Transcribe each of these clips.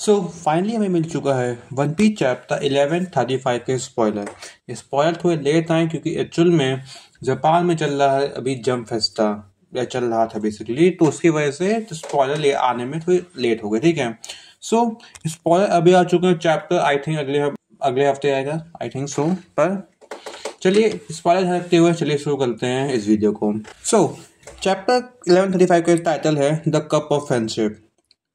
So finally हमें मिल चुका है वन पीस चैप्टर 1135 के स्पॉइलर। ये स्पॉइलर थोड़े लेट आए क्योंकि एक्चुअल में जापान में चल रहा है अभी जंप फेस्टा या चल रहा था बेसिकली, तो उसकी वजह से स्पॉइलर आने में थोड़ी लेट हो गए। ठीक है, सो स्पॉइलर अभी आ चुके हैं। चैप्टर आई थिंक अगले हफ्ते आएगा, आई थिंक सो। पर चलिए स्पॉइलर हटते हुए चलिए शुरू करते हैं इस वीडियो को। सो चैप्टर 1135 का टाइटल है the cup of friendship.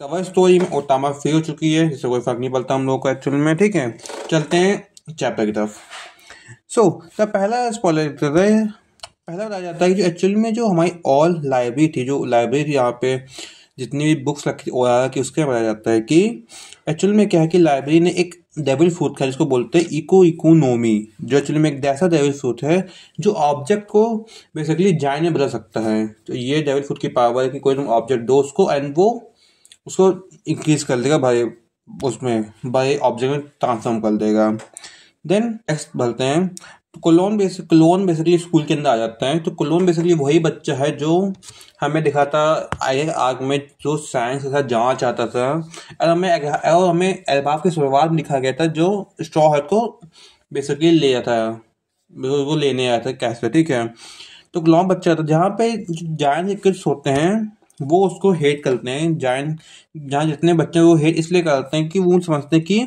Cover story में ओटामा फ्री हो चुकी है, जिससे कोई फर्क नहीं पड़ता हम लोग को एक्चुअल में। ठीक है, चलते हैं चैप्टर की तरफ। सो पहला स्पॉइलर पहला बताया जाता है कि जो एक्चुअल में जो हमारी ऑल लाइब्रेरी थी, जो लाइब्रेरी यहाँ पे जितनी भी बुक्स रखी ओरारा की, उसके बताया जाता है कि एक्चुअल में क्या है कि लाइब्रेरी ने एक डेविल फ्रूट था जिसको बोलते हैं इकोनोमी, जो एक्चुअली में एक ऐसा डेविल फ्रूट है जो ऑब्जेक्ट को बेसिकली जाइन में बदल सकता है। तो ये डेविल फ्रूट की पावर है कि कोई तुम ऑब्जेक्ट दो उसको एंड वो उसको इंक्रीज कर देगा भाई, उसमें भाई ऑब्जेक्ट में ट्रांसफॉर्म कर देगा। देन नेक्स्ट बोलते हैं तो क्लोन बेसिकली स्कूल के अंदर आ जाता है। तो क्लोन बेसिकली वही बच्चा है जो हमें दिखाता आगे आग में, जो साइंस के साथ जाना चाहता था। और हमें एल्बाफ के शुरुआत में दिखा गया था जो स्ट्रॉ हेड को बेसिकली ले जाता है, वो लेने आया था कैसे। ठीक है, तो क्लोन बच्चा था जहाँ पे जायंट के किड्स होते हैं वो उसको हेट करते हैं। जायंट जहाँ जितने बच्चे वो हेट इसलिए करते हैं कि वो समझते हैं कि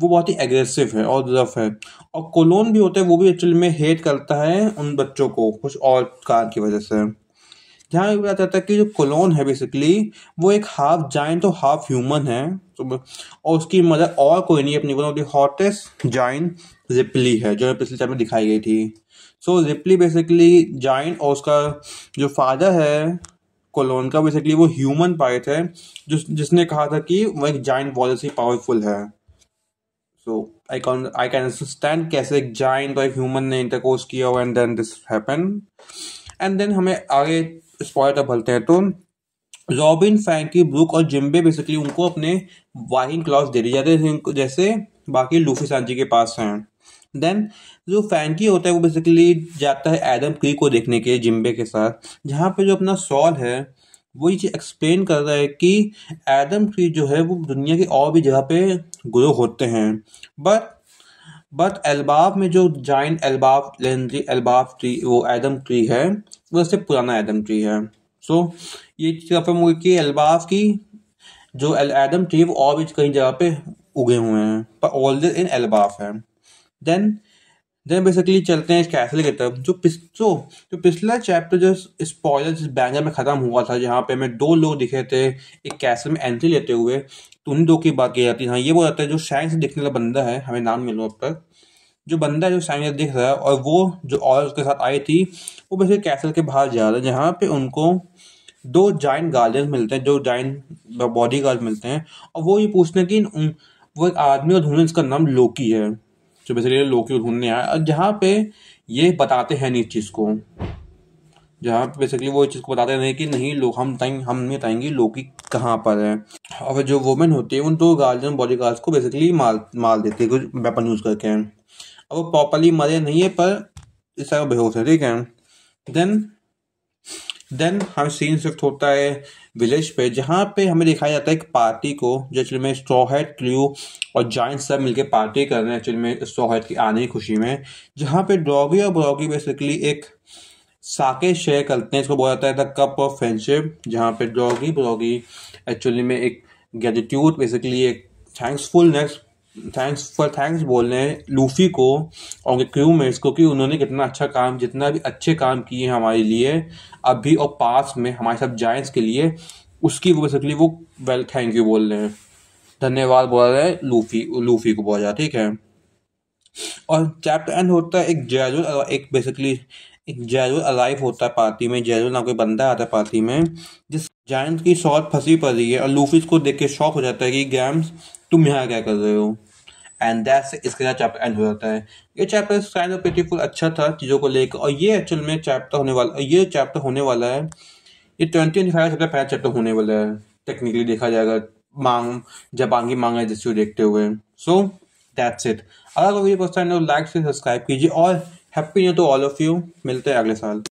वो बहुत ही एग्रेसिव है और रफ है। और कोलोन भी होता है, वो भी एक्चुअली में हेट करता है उन बच्चों को कुछ और कारण की वजह से। जहाँ ये बताया जाता है कि जो कोलोन है बेसिकली वो एक हाफ जायंट और हाफ ह्यूमन है। तो और उसकी मदर और कोई नहीं, अपनी one of the hottest giant replay है, जो पिछले चैप्टर में दिखाई गई थी। सो रिप्ली बेसिकली जायंट, और उसका जो फादर है कोलोन का बेसिकली वो ह्यूमन पाइट है, जिसने कहा था कि वो एक जायंट वॉलेस ही पावरफुल है। सो आई कैन अंडरस्टैंड कैसे एक जायंट और एक ह्यूमन ने इंटरकोर्स किया and then this happen. And then हमें आगे स्पॉइलर बोलते हैं तो रॉबिन, फ्रैंकी, ब्रूक और जिम्बे बेसिकली उनको अपने वाइंग क्लॉथ दे दी जाते हैं जैसे बाकी लूफी सांजी के पास हैं। देन जो फ्रैंकी होता है वो बेसिकली जाता है एडम क्री को देखने के लिए जिम्बे के साथ, जहाँ पे जो अपना सॉल है वो ये एक्सप्लेन कर रहा है कि एडम ट्री जो है वो दुनिया की और भी जगह पे ग्रो होते हैं। बट एल्बाफ में जो जाइंट एल्बाफ लेंड्री एल्बाफ ट्री वो एडम ट्री है, वो सबसे पुराना एडम ट्री है। सो ये कंफर्म हुई कि एल्बाफ की जो एडम ट्री वो और भी कई जगह पे उगे हुए हैं, पर ऑलरेडी इन एल्बाफ है। देन बेसिकली चलते हैं इस कैसल की तरफ। जो पिछला चैप्टर जो स्पॉइलर जिस बैंगर में खत्म हुआ था, जहाँ पे हमें दो लोग दिखे थे एक कैसल में एंट्री लेते हुए, तो उन दो की बात की जाती है। हाँ, ये वो जाता है जो शाइन से दिखने वाला बंदा है, हमें नाम मिलो अब तक, जो बंदा है जो शाइन से दिख रहा है, और वो जो और उसके साथ आई थी वो बेसिकली कैसल के बाहर जा रहा है, जहाँ पे उनको दो जाइंट गार्डियंस मिलते हैं, जो जाइंट बॉडी गार्ड मिलते हैं। और वो ये पूछते हैं कि वो एक आदमी को ढूंढने जिसका नाम लोकी है, जो बेसिकली लोकी को ढूंढने आया। और जहाँ पे ये बताते हैं नहीं चीज़ को, जहाँ पे बेसिकली वो चीज़ को बताते नहीं कि नहीं लोग हम नहीं बताएंगे लोकी कहाँ पर है। और जो वुमेन होती है उन दो गार्डियन बॉडी गार्ड्स को बेसिकली मार देती है कुछ वेपन यूज़ करके। अब वो प्रॉपरली मरे नहीं है पर इस तरह बेहोश है। ठीक है, देन हम सीन शिफ्ट होता है विलेज पे, जहाँ पे हमें दिखाया जाता है एक पार्टी को, जो एक्चुअली में स्ट्रॉ हैट, क्रू और जाइंट सब मिलके पार्टी कर रहे हैं एक्चुअली में स्ट्रॉ हैट की आने की खुशी में। जहाँ पे डॉगी और ब्रॉगी बेसिकली एक साके शेयर करते हैं, इसको बोला जाता है द कप ऑफ फ्रेंडशिप। जहाँ पे डॉगी ब्रॉगी एक्चुअली में एक ग्रेटिट्यूड बेसिकली एक थैंक्स बोल रहे हैं लूफी को और उनके क्रू मेट्स को कि उन्होंने जितना भी अच्छे काम किए हैं हमारे लिए अभी और पास में हमारे सब जायंट्स के लिए, उसकी वो बेसिकली वो वेल थैंक यू बोल रहे हैं, धन्यवाद बोल रहे हैं लूफी को बोला जाता है। ठीक है, और चैप्टर एंड होता है एक जैजुल अलाइव होता है पार्टी में। जैजुल नाम कोई बंदा आता है पार्टी में, जिस जायंट की शॉर्ट फंसी पड़ी है, और लूफी को देख के शॉक हो जाता है कि गैम्स तुम यहाँ क्या कर रहे हो। एंड दैट्स इसके साथ चैप्टर एंड हो जाता है। ये चैप्टर काइंड ऑफ ब्यूटीफुल अच्छा था चीज़ों को लेकर। और ये एक्चुअल में चैप्टर होने वाला है ये 2025 का पहला चैप्टर होने वाला है टेक्निकली देखा जाएगा, जापान की मांग जिसको देखते हुए। So that's it. अगर वीडियो पसंद है तो लाइक से सब्सक्राइब कीजिए और happy new to all of you. मिलते हैं अगले साल।